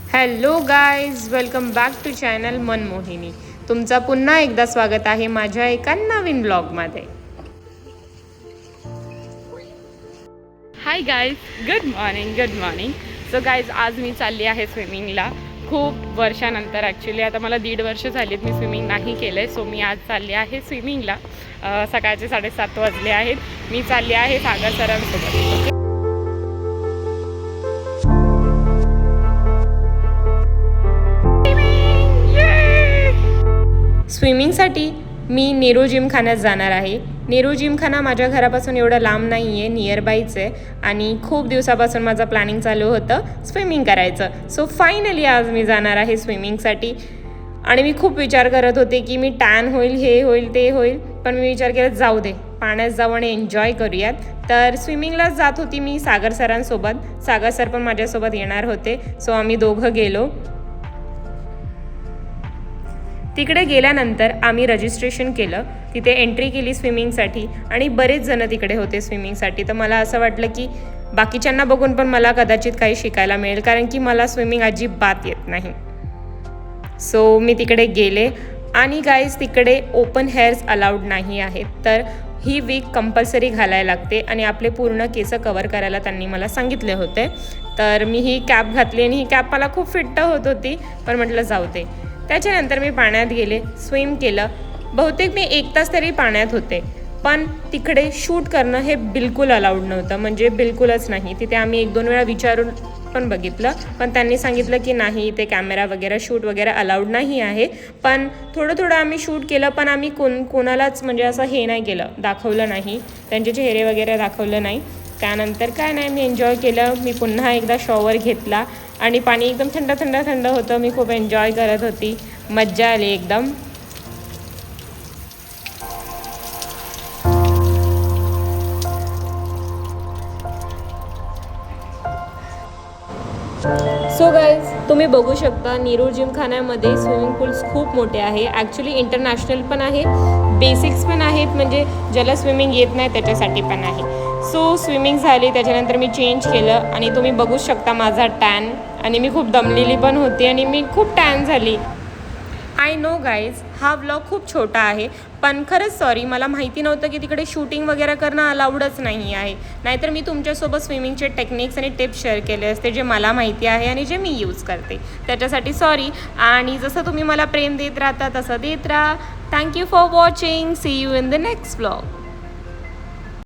Hello guys, welcome back to channel Manmohini. तुमचा पुन्हा एकदा स्वागत आहे माझ्या एका नवीन ब्लॉगमध्ये. Hi guys, good morning. So guys, आज मी चालली आहे स्विमिंगला. खूप वर्षानंतर ॲक्च्युली आता मला 1.5 वर्ष झालीत मी स्विमिंग नाही केलं आहे. सो मी आज चालली आहे स्विमिंगला. सकाळचे 7:30 वाजले आहेत. मी चालली आहे सागर सरांसोबत. स्विमिंगसाठी मी नेहरू जिमखान्यात जाणार आहे. नेहरू जिमखाना माझ्या घरापासून एवढं लांब नाही आहे, नियर बायच आहे. आणि खूप दिवसापासून माझं प्लॅनिंग चालू होतं स्विमिंग करायचं. सो फायनली आज मी जाणार आहे स्विमिंगसाठी. आणि मी खूप विचार करत होते की मी टॅन होईल, हे होईल, ते होईल. पण मी विचार केला जाऊ दे, पाण्यात जाऊ आणि एन्जॉय करूयात. तर स्विमिंगलाच जात होती मी सागर सरांसोबत. सागर सर पण माझ्यासोबत येणार होते. सो आम्ही दोघं गेलो. तिकडे गेल्यानंतर आम्ही रजिस्ट्रेशन केलं. तिथे एंट्री केली स्विमिंगसाठी आणि बरेच जण तिकडे होते स्विमिंगसाठी. तर मला असं वाटलं की बाकीच्यांना बघून पण मला कदाचित काही शिकायला मिळेल, कारण की मला स्विमिंग अजिबात येत नाही. सो मी तिकडे गेले आणि गाईज तिकडे ओपन हेअर्स अलाउड नाही आहेत. तर ही वीक कंपल्सरी घालायला लागते आणि आपले पूर्ण केस कवर करायला त्यांनी मला सांगितले होते. तर मी ही कॅप घातली आणि ही कॅप मला खूप फिट्ट होत होती, पण म्हटलं जाऊ दे. त्याच्यानंतर मी पाण्यात गेले, स्विम केलं. बहुतेक मी 1 तास तरी पाण्यात होते. पण तिकडे शूट करणं हे बिलकुल अलाउड नव्हतं, म्हणजे बिलकुलच नाही. तिथे आम्ही 1-2 वेळा विचारून पण बघितलं, पण त्यांनी सांगितलं की नाही, इथे कॅमेरा वगैरे शूट वगैरे अलाउड नाही आहे. पण थोडं आम्ही शूट केलं, पण आम्ही कोणालाच म्हणजे असं हे नाही केलं, दाखवलं नाही, त्यांचे चेहरे वगैरे दाखवलं नाही. त्यानंतर काय नाही, मी एन्जॉय केलं. मी पुन्हा एकदा शॉवर घेतला आणि पाणी एकदम थंड होतं. मी खूप एन्जॉय करत होती, मज्जा आली एकदम. सो गाईज, तुम्ही बघू शकता नेहरू जिमखान्यामध्ये स्विमिंग पूल्स खूप मोठे आहे. ॲक्च्युली इंटरनॅशनल पण आहे, बेसिक्स पण आहेत, म्हणजे ज्याला स्विमिंग येत नाही त्याच्यासाठी पण आहे. सो स्विमिंग झाली, त्याच्यानंतर मी चेंज केलं आणि तुम्ही बघू शकता माझा टॅन. आणि मी खूप दमलेली पण होती आणि मी खूप टॅन झाली. आय नो गाईज, हा व्लॉग खूप छोटा आहे, पण खरंच सॉरी, मला माहिती नव्हतं की तिकडे शूटिंग वगैरे करणं अलाउडच नाही आहे. नाहीतर मी तुमच्यासोबत स्विमिंगचे टेक्निक्स आणि टिप्स शेअर केले असते, जे मला माहिती आहे आणि जे मी यूज करते. त्याच्यासाठी सॉरी. आणि जसं तुम्ही मला प्रेम देत राहता तसं देत राहा. Thank you for watching. See you in the next vlog.